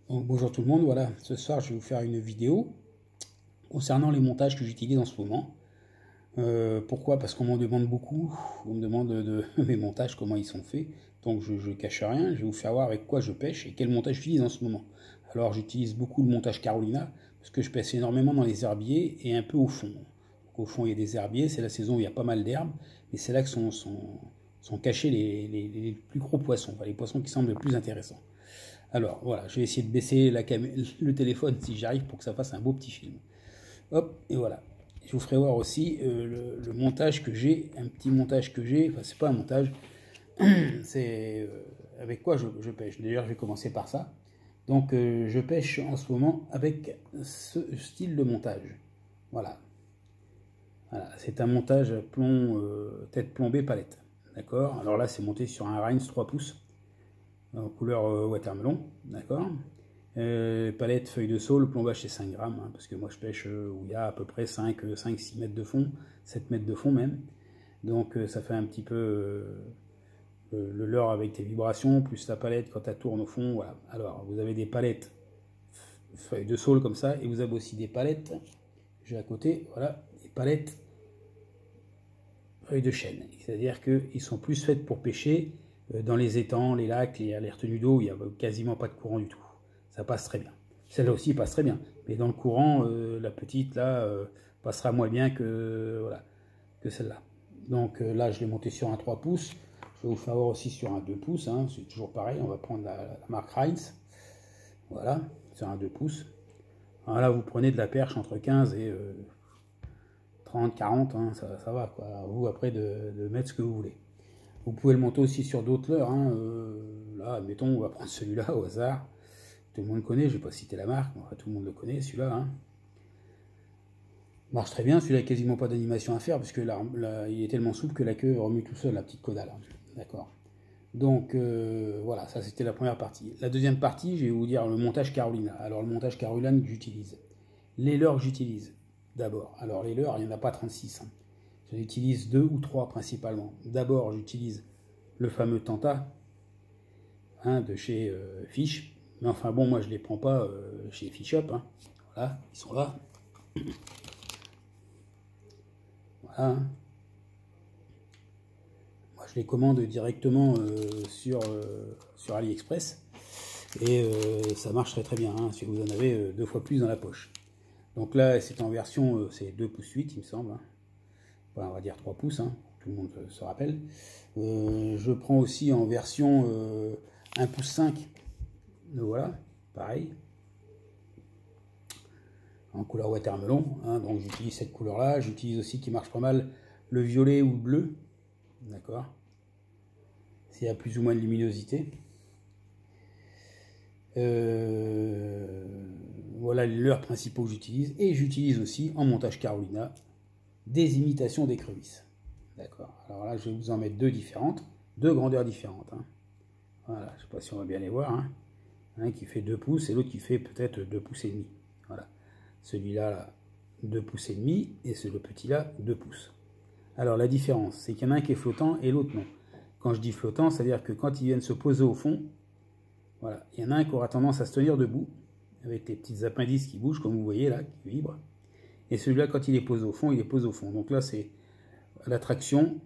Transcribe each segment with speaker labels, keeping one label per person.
Speaker 1: Donc, bonjour tout le monde, voilà, ce soir je vais vous faire une vidéo concernant les montages que j'utilise en ce moment. Pourquoi? Parce qu'on m'en demande beaucoup, on me demande de mes montages, comment ils sont faits, donc je cache rien, je vais vous faire voir avec quoi je pêche et quel montage j'utilise en ce moment. Alors j'utilise beaucoup le montage Carolina, parce que je pêche énormément dans les herbiers et un peu au fond. Donc, au fond il y a des herbiers, c'est la saison où il y a pas mal d'herbes, et c'est là que sont cachés les plus gros poissons, enfin, les poissons qui semblent les plus intéressants. Alors voilà, je vais essayer de baisser le téléphone si j'arrive pour que ça fasse un beau petit film. Hop, et voilà. Je vous ferai voir aussi le montage que j'ai, un petit montage que j'ai, enfin c'est pas un montage, c'est avec quoi je pêche. D'ailleurs je vais commencer par ça. Donc je pêche en ce moment avec ce style de montage. Voilà. Voilà. C'est un montage plomb, tête plombée palette. D'accord. Alors là c'est monté sur un Rheins 3 pouces en couleur watermelon, d'accord. Palette, feuille de saule, plombage c'est 5 grammes, hein, parce que moi je pêche où il y a à peu près 5-6 mètres de fond, 7 mètres de fond même. Donc ça fait un petit peu le leurre avec tes vibrations, plus la palette quand elle tourne au fond, voilà. Alors vous avez des palettes feuilles de saule comme ça, et vous avez aussi des palettes, j'ai à côté, voilà, des palettes feuilles de chêne. C'est-à-dire qu'ils sont plus faites pour pêcher dans les étangs, les lacs, les retenues d'eau, il n'y a quasiment pas de courant du tout. Ça passe très bien. Celle-là aussi passe très bien. Mais dans le courant, la petite là passera moins bien que, voilà, que celle-là. Donc là, je l'ai monté sur un 3 pouces. Je vais vous faire voir aussi sur un 2 pouces. Hein. C'est toujours pareil. On va prendre la marque Rheins. Voilà, sur un 2 pouces. Alors là, vous prenez de la perche entre 15 et 30, 40, hein, ça va quoi. À vous après de mettre ce que vous voulez. Vous pouvez le monter aussi sur d'autres leurres. Hein. Là, admettons, on va prendre celui-là au hasard. Tout le monde connaît, je ne vais pas citer la marque, enfin, tout le monde le connaît, celui-là. Hein. Marche très bien, celui-là n'a quasiment pas d'animation à faire, parce que là, il est tellement souple que la queue remue tout seul, la petite caudale. D'accord. Donc voilà, ça c'était la première partie. La deuxième partie, je vais vous dire le montage Carolina. Alors le montage Carolina que j'utilise. Les leurres que j'utilise d'abord. Alors les leurres, il n'y en a pas 36. Hein. J'en utilise 2 ou 3 principalement. D'abord, j'utilise le fameux Tanta, hein, de chez Fish. Mais enfin bon, moi je les prends pas chez Fish Up. Hein. Voilà, ils sont là. Voilà. Hein. Moi je les commande directement sur AliExpress. Et ça marche très très bien, hein, si vous en avez 2 fois plus dans la poche. Donc là, c'est en version, c'est 2 pouces 8, il me semble. Hein. Enfin, on va dire 3 pouces, hein, tout le monde se rappelle. Je prends aussi en version 1 pouce 5. Donc voilà, pareil. En couleur watermelon. Hein, donc j'utilise cette couleur-là. J'utilise aussi, qui marche pas mal, le violet ou le bleu. D'accord. S'il y a plus ou moins de luminosité. Voilà les leurres principaux que j'utilise. Et j'utilise aussi, en montage Carolina, des imitations d'écrevisses. D'accord. Alors là, je vais vous en mettre deux différentes, deux grandeurs différentes. Hein. Voilà, je ne sais pas si on va bien les voir. Hein. Un qui fait 2 pouces et l'autre qui fait peut-être 2 pouces et demi. Voilà. Celui-là, là, 2 pouces et demi, et le petit-là, 2 pouces. Alors la différence, c'est qu'il y en a un qui est flottant et l'autre non. Quand je dis flottant, c'est-à-dire que quand ils viennent se poser au fond, voilà, il y en a un qui aura tendance à se tenir debout, avec les petits appendices qui bougent, comme vous voyez là, qui vibrent. Et celui-là, quand il est posé au fond, il est posé au fond. Donc là, c'est la traction.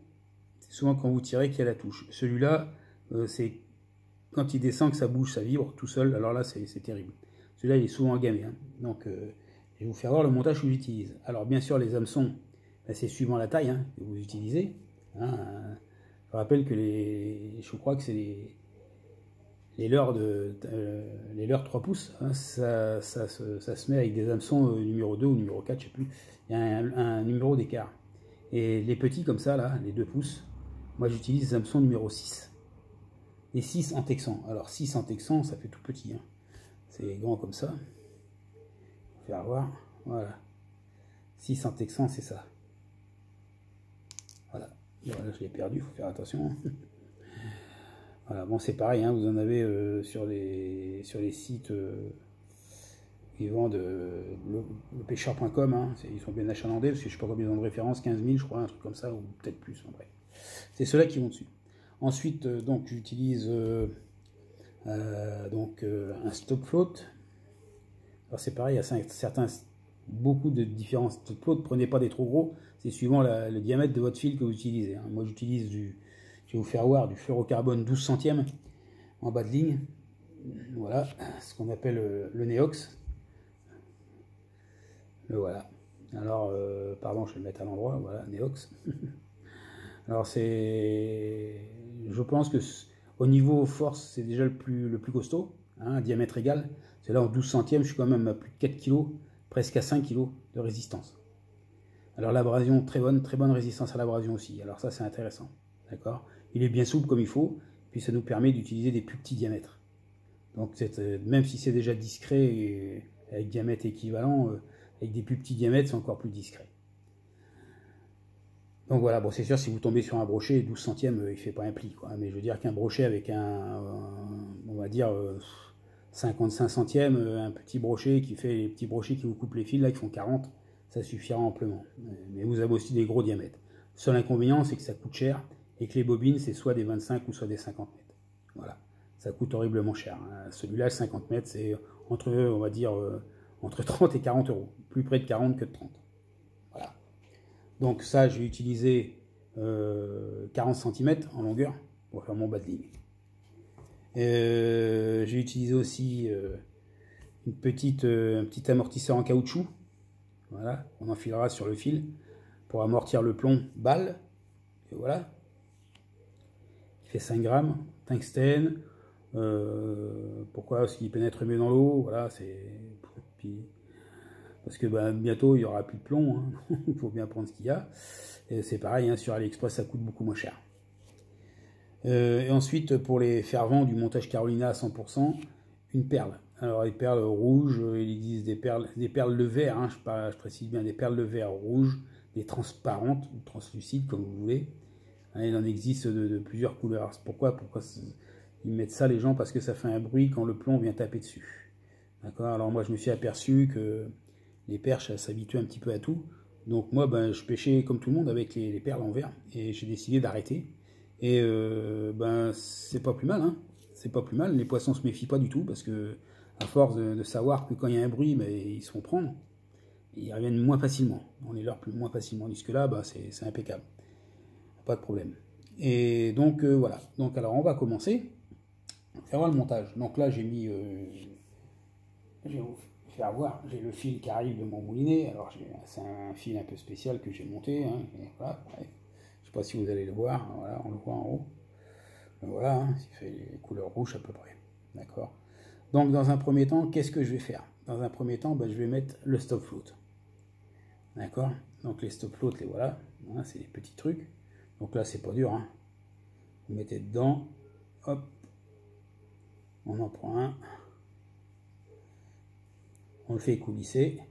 Speaker 1: C'est souvent quand vous tirez qu'il y a la touche. Celui-là, c'est quand il descend que ça bouge, ça vibre tout seul. Alors là, c'est terrible. Celui-là, il est souvent gamé. Hein. Donc, je vais vous faire voir le montage que j'utilise. Alors, bien sûr, les hameçons, ben, c'est suivant la taille hein, que vous utilisez. Hein. Je rappelle que je crois que c'est les leurres 3 pouces, hein, ça se met avec des hameçons numéro 2 ou numéro 4, je sais plus. Il y a un numéro d'écart. Et les petits comme ça, là, les 2 pouces, moi j'utilise les hameçons numéro 6. Et 6 en texan. Alors 6 en texan, ça fait tout petit. Hein. C'est grand comme ça. Je vais faire voir. Voilà. 6 en texan, c'est ça. Voilà. Voilà, je l'ai perdu, il faut faire attention. Voilà, bon c'est pareil, hein, vous en avez sur les sites qui vendent le pêcheur.com, hein, ils sont bien achalandés, parce que je sais pas combien ils ont de référence, 15 000 je crois, un truc comme ça, ou peut-être plus en vrai. C'est ceux-là qui vont dessus. Ensuite, donc j'utilise Donc un stop float. Alors c'est pareil, il y a beaucoup de différents stop float. Prenez pas des trop gros, c'est suivant le diamètre de votre fil que vous utilisez. Hein. Moi j'utilise je vais vous faire voir du fluorocarbone 12 centièmes en bas de ligne. Voilà, ce qu'on appelle le Neox. Le voilà. Alors, pardon, je vais le mettre à l'endroit. Voilà, Neox. Alors je pense que au niveau force, c'est déjà le plus costaud, hein, un diamètre égal. C'est là en 12 centièmes, je suis quand même à plus de 4 kg, presque à 5 kg de résistance. Alors l'abrasion, très bonne résistance à l'abrasion aussi. Alors ça, c'est intéressant. D'accord. Il est bien souple comme il faut, puis ça nous permet d'utiliser des plus petits diamètres. Donc même si c'est déjà discret, et avec diamètre équivalent, avec des plus petits diamètres, c'est encore plus discret. Donc voilà, bon c'est sûr, si vous tombez sur un brochet, 12 centièmes, il ne fait pas un pli, quoi. Mais je veux dire qu'un brochet avec on va dire, 55 centièmes, un petit brochet qui fait les petits brochets qui vous coupent les fils, là, qui font 40, ça suffira amplement. Mais vous avez aussi des gros diamètres. Le seul inconvénient, c'est que ça coûte cher, et que les bobines, c'est soit des 25 ou soit des 50 mètres. Voilà, ça coûte horriblement cher. Hein. Celui-là, le 50 mètres, c'est entre, on va dire, entre 30 et 40 euros. Plus près de 40 que de 30. Voilà. Donc ça, je vais utiliser 40 cm en longueur pour faire mon bas de ligne. J'ai utilisé aussi un petit amortisseur en caoutchouc. Voilà, on enfilera sur le fil pour amortir le plomb balle. Et voilà. Il fait 5 grammes, tungstène. Pourquoi? Parce qu'il pénètre mieux dans l'eau. Voilà, parce que bientôt il n'y aura plus de plomb, hein. Il faut bien prendre ce qu'il y a. C'est pareil, hein, sur AliExpress ça coûte beaucoup moins cher. Et ensuite pour les fervents du montage Carolina à 100%, une perle. Alors les perles rouges, il existe des perles de verre, hein, je précise bien, des perles de verre rouges, des transparentes ou translucides comme vous voulez. Hein, il en existe de plusieurs couleurs. Pourquoi ils mettent ça les gens? Parce que ça fait un bruit quand le plomb vient taper dessus. D'accord. Alors moi je me suis aperçu que les perches s'habituent un petit peu à tout. Donc moi je pêchais comme tout le monde avec les perles en verre et j'ai décidé d'arrêter. Et c'est pas plus mal, hein. C'est pas plus mal. Les poissons se méfient pas du tout parce que à force de savoir que quand il y a un bruit, ils se font prendre. Ils reviennent moins facilement. On les leurre moins facilement. Jusque là, c'est impeccable. Pas de problème. Et donc voilà. Donc alors on va commencer. On va faire le montage. Donc là j'ai mis je vais vous faire voir, j'ai le fil qui arrive de mon moulinet. Alors c'est un fil un peu spécial que j'ai monté, hein, et voilà, ouais. Je sais pas si vous allez le voir, voilà, on le voit en haut. Voilà, hein, il fait les couleurs rouges à peu près. D'accord. Donc dans un premier temps, qu'est-ce que je vais faire? Dans un premier temps, je vais mettre le stop float. D'accord. Donc les stop float, les voilà, hein, c'est des petits trucs. Donc là c'est pas dur, hein. Vous mettez dedans, hop, on en prend un. On le fait coulisser.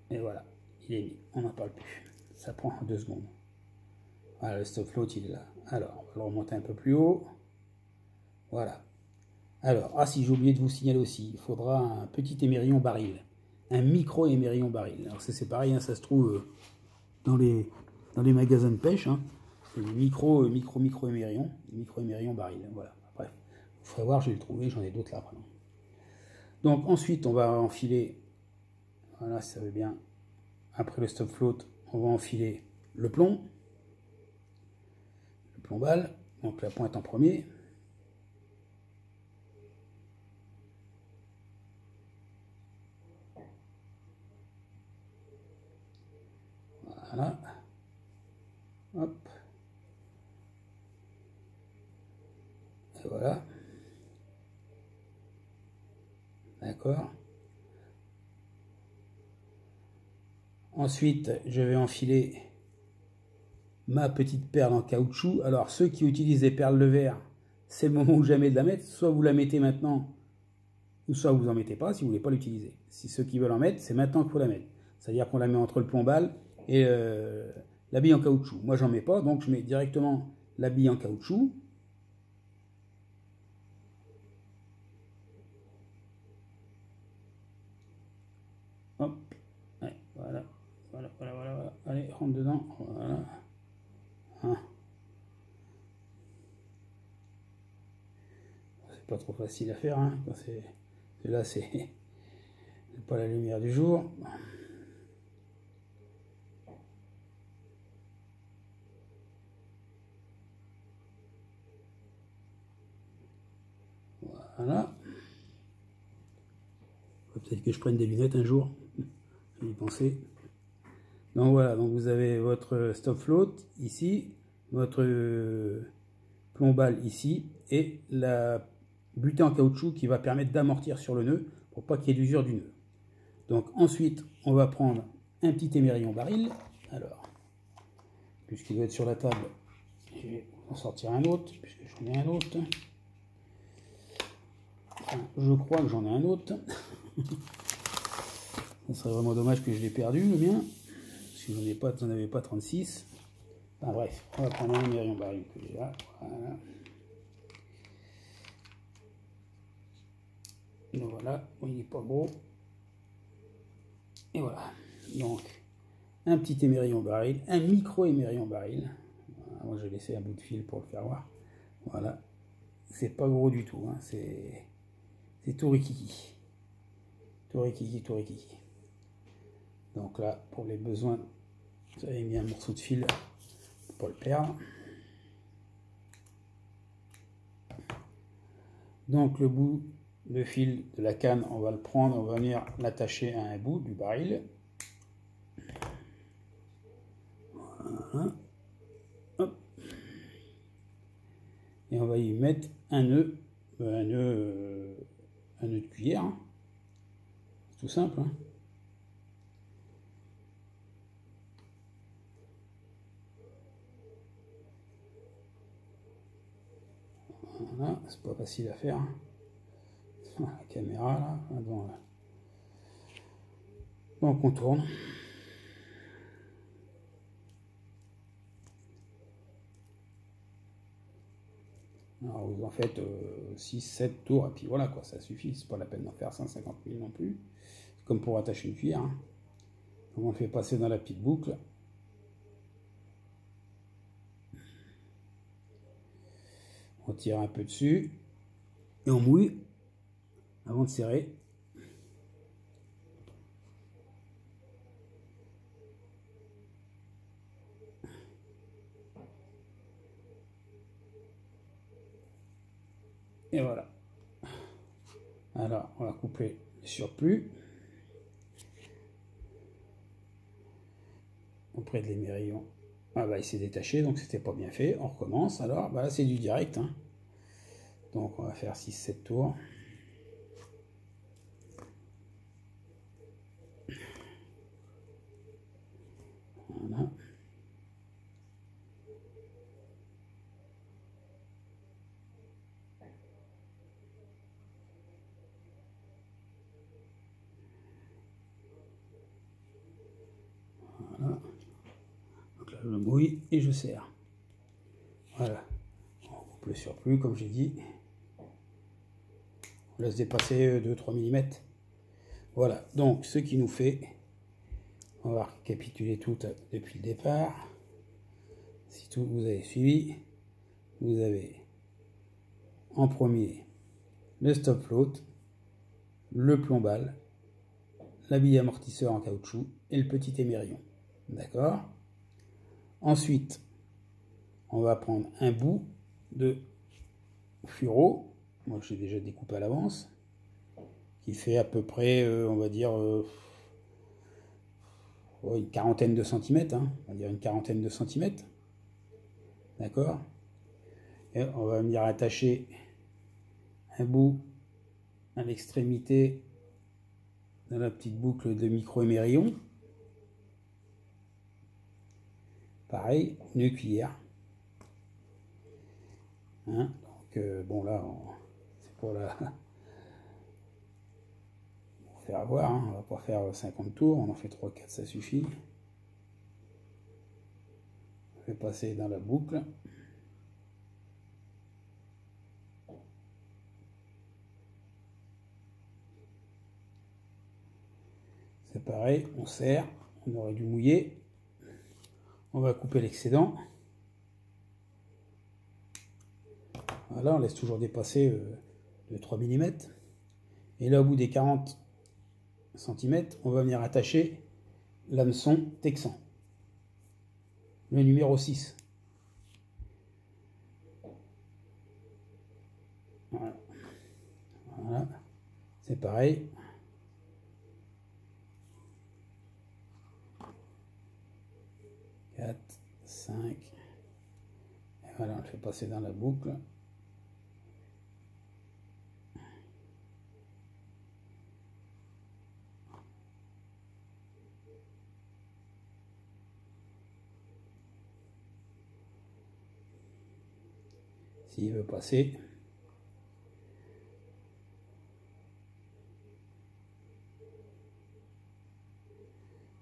Speaker 1: Et voilà, il est mis. On n'en parle plus. Ça prend 2 secondes. Voilà, le stop float, il est là. Alors, on va le remonter un peu plus haut. Voilà. Alors, si j'ai oublié de vous signaler aussi, il faudra un petit émerillon baril. Un micro émerillon baril. Alors, c'est pareil, hein, ça se trouve dans les magasins de pêche. Hein. C'est le micro émerillon. Micro émerillon baril. Voilà. Bref, il faudrait voir, je vais le trouver. J'en ai d'autres là. Pardon. Donc, ensuite, on va enfiler. Voilà, si ça veut bien. Après le stop float, on va enfiler le plomb balle, donc la pointe en premier. Voilà. Hop. Et voilà. D'accord. Ensuite, je vais enfiler ma petite perle en caoutchouc. Alors, ceux qui utilisent des perles de verre, c'est le moment ou jamais de la mettre. Soit vous la mettez maintenant, ou soit vous en mettez pas si vous voulez pas l'utiliser. Si ceux qui veulent en mettre, c'est maintenant qu'il faut la mettre. C'est-à-dire qu'on la met entre le plomb balle et la bille en caoutchouc. Moi, j'en mets pas, donc je mets directement la bille en caoutchouc. Hop. Ouais, voilà. Voilà. Allez, rentre dedans. Voilà. Hein. C'est pas trop facile à faire, hein, quand là c'est pas la lumière du jour. Voilà. Peut-être que je prenne des lunettes un jour. Je vais y penser. Donc voilà, donc vous avez votre stop float ici, votre plombal ici, et la butée en caoutchouc qui va permettre d'amortir sur le nœud pour pas qu'il y ait d'usure du nœud. Donc ensuite, on va prendre un petit émerillon baril. Alors, puisqu'il doit être sur la table, je vais en sortir un autre, puisque j'en ai un autre. Enfin, je crois que j'en ai un autre. Ce serait vraiment dommage que je l'ai perdu, le mien. Si j'en avais pas 36. Enfin bref, on va prendre un émerillon baril que j'ai là. Voilà. Donc voilà, il n'est pas gros. Et voilà. Donc, un petit émerillon baril, un micro émerillon baril. Voilà, moi j'ai laissé un bout de fil pour le faire voir. Voilà. C'est pas gros du tout, hein. C'est tout rikiki. Tout rikiki, tout rikiki. Donc là, pour les besoins, j'avais mis un morceau de fil pour pas le perdre. Donc le bout de fil de la canne, on va le prendre, on va venir l'attacher à un bout du baril. Voilà. Hop. Et on va y mettre un nœud, un nœud de cuillère. Hein. C'est tout simple. Hein. Voilà, c'est pas facile à faire. La caméra là, devant là. Donc on tourne. Alors vous en faites 6-7 tours et puis voilà quoi, ça suffit, c'est pas la peine d'en faire 150 000 non plus. C'est comme pour attacher une cuillère. Hein. Donc on le fait passer dans la petite boucle. On tire un peu dessus et on mouille avant de serrer. Et voilà. Alors on va couper le surplus auprès de l'émerillon. Ah bah il s'est détaché, donc c'était pas bien fait. On recommence. Alors bah là c'est du direct. Hein. Donc on va faire 6-7 tours. Voilà. Voilà. Donc là je mouille et je serre. Voilà. On coupe le surplus comme j'ai dit. On laisse dépasser 2-3 mm. Voilà, donc ce qui nous fait, on va récapituler tout depuis le départ. Si tout vous avez suivi, vous avez en premier le stop float, le plombal, la bille amortisseur en caoutchouc et le petit émerillon. D'accord? Ensuite, on va prendre un bout de fluoro. Moi, j'ai déjà découpé à l'avance. Qui fait à peu près, on va dire, une quarantaine de centimètres. Hein, on va dire une quarantaine de centimètres. D'accord? Et on va venir attacher un bout à l'extrémité de la petite boucle de micro-émerillon. Pareil, une cuillère. Hein, donc, bon là, c'est pour la... faire avoir, hein. On va pas faire 50 tours, on en fait 3-4, ça suffit. On fait passer dans la boucle. C'est pareil, on serre, on aurait dû mouiller. On va couper l'excédent. Voilà, on laisse toujours dépasser de 3 mm. Et là, au bout des 40 cm, on va venir attacher l'hameçon texan, le numéro 6. Voilà, voilà. C'est pareil. Quatre, 5. Et voilà, on le fait passer dans la boucle. S'il veut passer.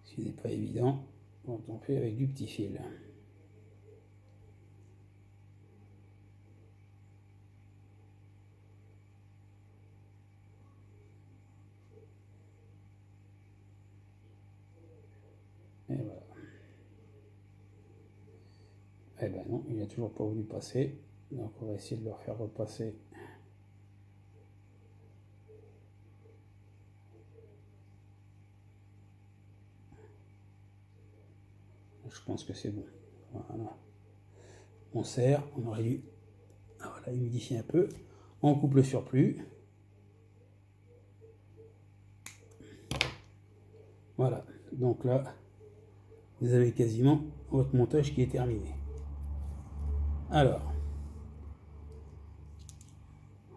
Speaker 1: Ce qui n'est pas évident quand on fait avec du petit fil. Et voilà. Eh ben non, il n'a toujours pas voulu passer. Donc on va essayer de le faire repasser. Je pense que c'est bon. Voilà. On serre, on aurait dû voilà, humidifier un peu. On coupe le surplus. Voilà. Donc là, vous avez quasiment votre montage qui est terminé. Alors,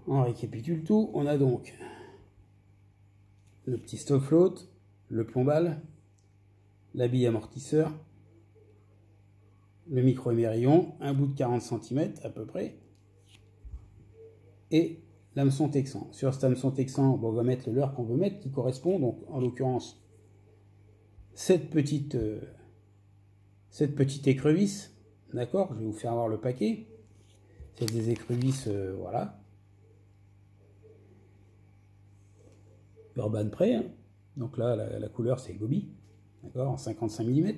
Speaker 1: on récapitule tout. On a donc le petit stop float, le plombal, la bille amortisseur, le micro-émerillon, un bout de 40 cm à peu près, et l'hameçon texan. Sur cet hameçon texan, bon, on va mettre le leurre qu'on veut mettre, qui correspond, donc en l'occurrence, cette petite écrevisse, d'accord, je vais vous faire voir le paquet. C'est des écrevisses, voilà, Urban Prey, hein. Donc là, la couleur, c'est Gobi, d'accord, en 55 mm.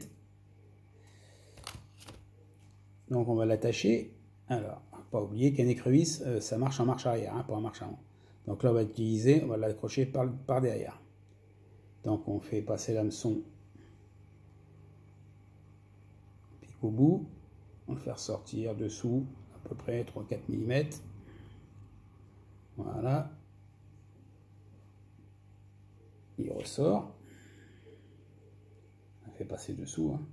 Speaker 1: Donc on va l'attacher. Alors, pas oublier qu'un écrevisse, ça marche en marche arrière, hein, pas en marche avant. Donc là, on va l'accrocher par derrière. Donc on fait passer l'hameçon au bout, on le fait ressortir dessous à peu près 3-4 mm. Voilà. Il ressort. On fait passer dessous. Hein.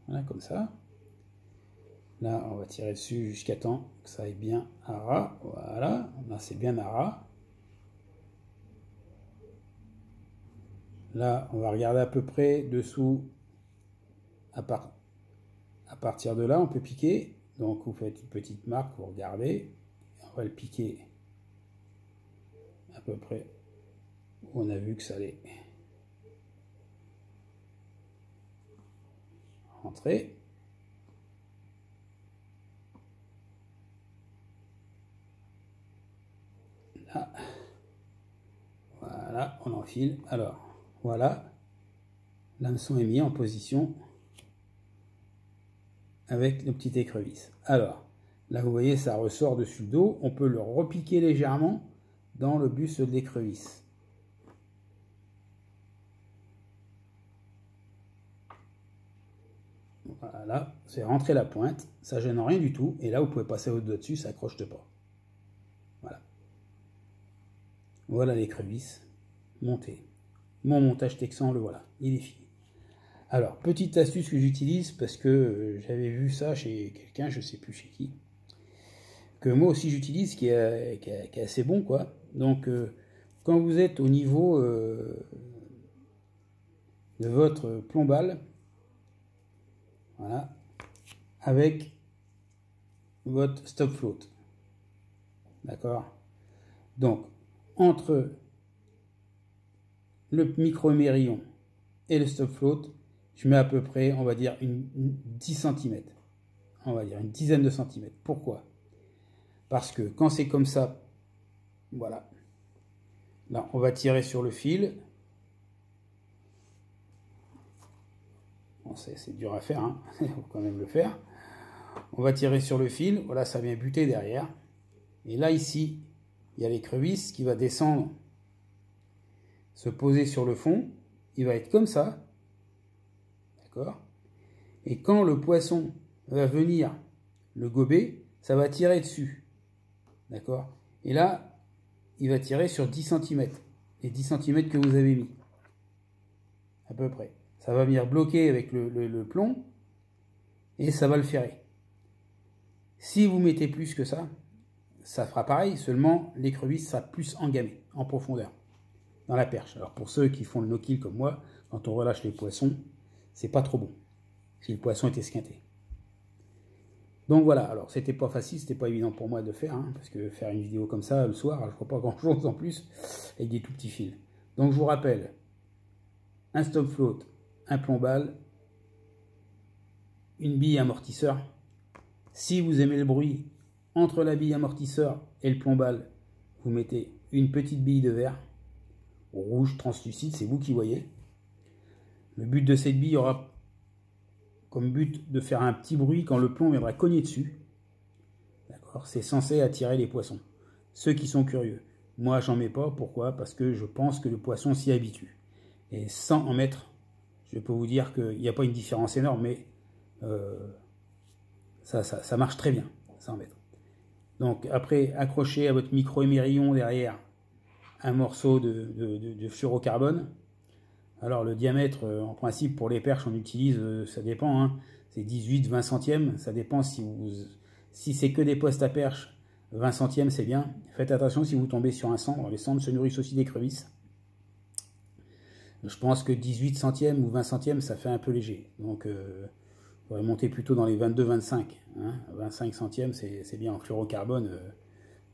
Speaker 1: Voilà, comme ça. Là, on va tirer dessus jusqu'à temps que ça aille bien à ras. Voilà. Là, c'est bien à ras. Là, on va regarder à peu près dessous. À partir de là, on peut piquer. Donc, vous faites une petite marque, vous regardez. On va le piquer à peu près où on a vu que ça allait rentrer. Là. Voilà, on enfile. Alors, voilà. L'hameçon est mis en position avec nos petites écrevisses. Alors, là vous voyez, ça ressort dessus le dos. On peut le repiquer légèrement dans le buste de l'écrevisse. Voilà, c'est rentrer la pointe, ça gêne rien du tout. Et là, vous pouvez passer votre doigt dessus, ça accroche pas. Voilà. Voilà l'écrevisse montée. Mon montage texan, le voilà, il est fini. Alors, petite astuce que j'utilise parce que j'avais vu ça chez quelqu'un, je sais plus chez qui, que moi aussi j'utilise, qui est assez bon, quoi. Donc, quand vous êtes au niveau de votre plombal, voilà, avec votre stop float, d'accord. Donc, entre le micro-émerillon et le stop float, je mets à peu près, on va dire, une 10 cm. On va dire une dizaine de centimètres. Pourquoi? Parce que quand c'est comme ça, voilà, là, on va tirer sur le fil. Bon, c'est dur à faire, hein. Il faut quand même le faire. On va tirer sur le fil, voilà, ça vient buter derrière. Et là, ici, il y a l'écrevisse qui va descendre, se poser sur le fond. Il va être comme ça. D'accord? Et quand le poisson va venir le gober, ça va tirer dessus. D'accord? Et là, il va tirer sur 10 cm. Les 10 cm que vous avez mis. À peu près. Ça va venir bloquer avec le plomb. Et ça va le ferrer. Si vous mettez plus que ça, ça fera pareil. Seulement, l'écrevisse sera plus engamée, en profondeur, dans la perche. Alors pour ceux qui font le no-kill comme moi, quand on relâche les poissons, c'est pas trop bon. Si le poisson est esquinté. Donc voilà, alors c'était pas facile, c'était pas évident pour moi de faire, hein, parce que faire une vidéo comme ça le soir, je vois pas grand chose en plus, avec des tout petits fils. Donc je vous rappelle, un stop float, un plomb-balle, une bille amortisseur. Si vous aimez le bruit, entre la bille amortisseur et le plomb-balle, vous mettez une petite bille de verre, rouge, translucide, c'est vous qui voyez. Le but de cette bille aura comme but de faire un petit bruit quand le plomb viendra cogner dessus. D'accord? C'est censé attirer les poissons. Ceux qui sont curieux. Moi, j'en mets pas. Pourquoi? Parce que je pense que le poisson s'y habitue. Et sans en mettre, je peux vous dire qu'il n'y a pas une différence énorme, mais ça marche très bien, sans mettre. Donc, après, accrochez à votre micro-émerillon derrière un morceau de fluorocarbone. Alors le diamètre, en principe, pour les perches, on utilise, ça dépend, hein, c'est 18-20 centièmes, ça dépend si c'est que des postes à perche, 20 centièmes c'est bien. Faites attention si vous tombez sur un cendre, les cendres se nourrissent aussi d'écrevisses. Je pense que 18 centièmes ou 20 centièmes, ça fait un peu léger, donc il faudrait monter plutôt dans les 22-25, hein, 25 centièmes c'est bien en fluorocarbone.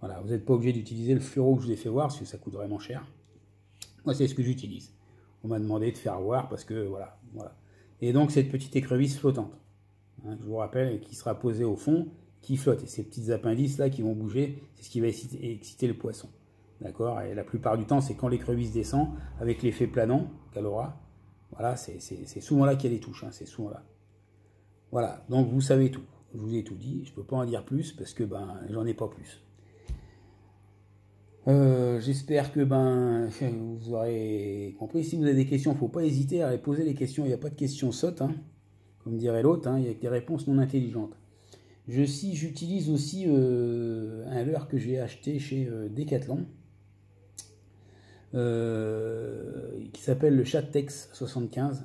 Speaker 1: Voilà, vous n'êtes pas obligé d'utiliser le fluoro que je vous ai fait voir, parce que ça coûte vraiment cher. Moi c'est ce que j'utilise. On m'a demandé de faire voir parce que voilà. Et donc cette petite écrevisse flottante, hein, je vous rappelle, qui sera posée au fond, qui flotte. Et ces petits appendices là qui vont bouger, c'est ce qui va exciter le poisson. D'accord? Et la plupart du temps, c'est quand l'écrevisse descend, avec l'effet planant qu'elle aura. Voilà, c'est souvent là qu'il y a les touches, hein, c'est souvent là. Voilà, donc vous savez tout. Je vous ai tout dit, je ne peux pas en dire plus parce que j'en ai pas plus. J'espère que vous aurez compris. Si vous avez des questions, il ne faut pas hésiter à poser les questions. Il n'y a pas de questions sottes, hein, comme dirait l'autre, hein, il y a que des réponses non intelligentes. J'utilise aussi un leurre que j'ai acheté chez Decathlon, qui s'appelle le Chattex 75.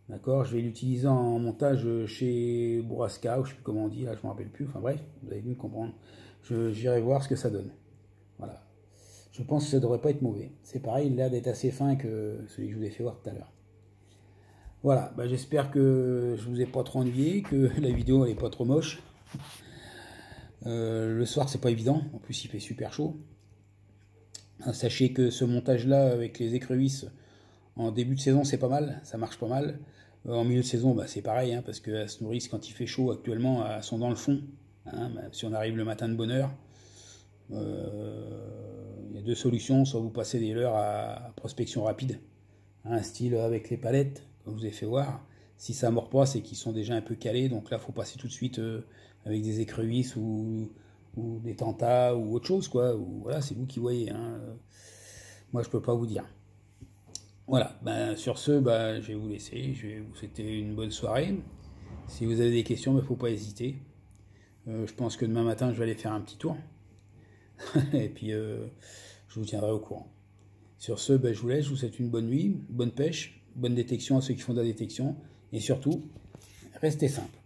Speaker 1: D'accord, je vais l'utiliser en montage chez Bourrasca, ou je ne sais plus comment on dit, là je ne me rappelle plus. Enfin bref, vous avez dû me comprendre. J'irai voir ce que ça donne. Voilà. Je pense que ça ne devrait pas être mauvais. C'est pareil, il a l'air d'être assez fin que celui que je vous ai fait voir tout à l'heure. Voilà, j'espère que je ne vous ai pas trop ennuyé, que la vidéo n'est pas trop moche. Le soir, c'est pas évident. En plus, il fait super chaud. Sachez que ce montage-là, avec les écrevisses, en début de saison, c'est pas mal. Ça marche pas mal. En milieu de saison, c'est pareil, hein, parce qu'elles se nourrissent quand il fait chaud actuellement, elles sont dans le fond. Hein, si on arrive le matin de bonne heure, il y a deux solutions, soit vous passez des leurres à prospection rapide, un style avec les palettes, comme je vous ai fait voir. Si ça ne mord pas, c'est qu'ils sont déjà un peu calés, donc là il faut passer tout de suite avec des écrevisses ou des tentas ou autre chose, quoi. Voilà, c'est vous qui voyez, hein. Moi je peux pas vous dire. Voilà, sur ce, je vais vous laisser, je vais vous souhaiter une bonne soirée. Si vous avez des questions, il ne faut pas hésiter. Je pense que demain matin je vais aller faire un petit tour. Et puis je vous tiendrai au courant. Sur ce, je vous laisse, je vous souhaite une bonne nuit, bonne pêche, bonne détection à ceux qui font de la détection, et surtout, restez simple.